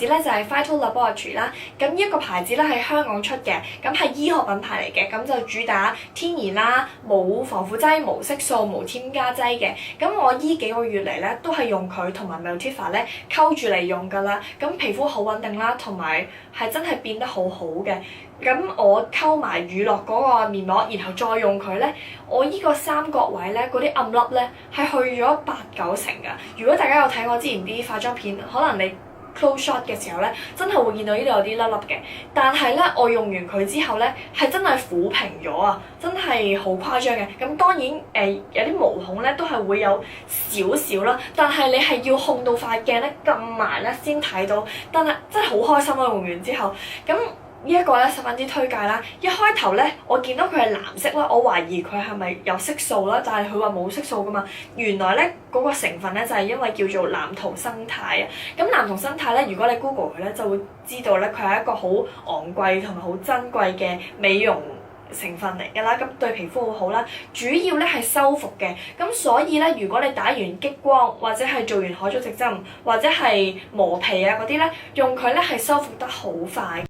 子咧就係 Phyto Laboratory 啦。咁呢一個牌子咧喺香港出嘅，咁係醫學品牌嚟嘅，咁就主打天然啦，冇防腐劑、冇色素、冇添加劑嘅。咁我依幾個月嚟咧都係用佢同埋 Meltiva 咧溝住嚟用㗎啦。咁皮膚好穩定啦，同埋係真係變得好好嘅。咁我溝埋乳酪嗰個面膜，然後再用佢咧，我依個三角位咧嗰啲暗粒咧係去咗8-9成㗎。如果大家有睇我之前啲化妝片，可能你 close shot 嘅時候咧，真係會見到呢度有啲粒粒嘅。但係咧，我用完佢之後咧，係真係撫平咗啊！真係好誇張嘅。咁當然有啲毛孔咧都係會有少少啦，但係你係要控到塊鏡咧撳埋咧先睇到。但係真係好開心啊！用完之後咁。呢一個咧十分之推介啦！一開頭咧，我見到佢係藍色啦，我懷疑佢係咪有色素啦，但係佢話冇色素噶嘛。原來咧嗰個成分咧就係因為叫做藍圖生態啊。咁藍圖生態咧，如果你 Google 佢咧，就會知道咧佢係一個好昂貴同埋好珍貴嘅美容成分嚟㗎啦，咁對皮膚好好啦，主要咧係修復嘅。咁所以咧，如果你打完激光或者係做完海藻植針或者係磨皮啊嗰啲咧，用佢咧係修復得好快。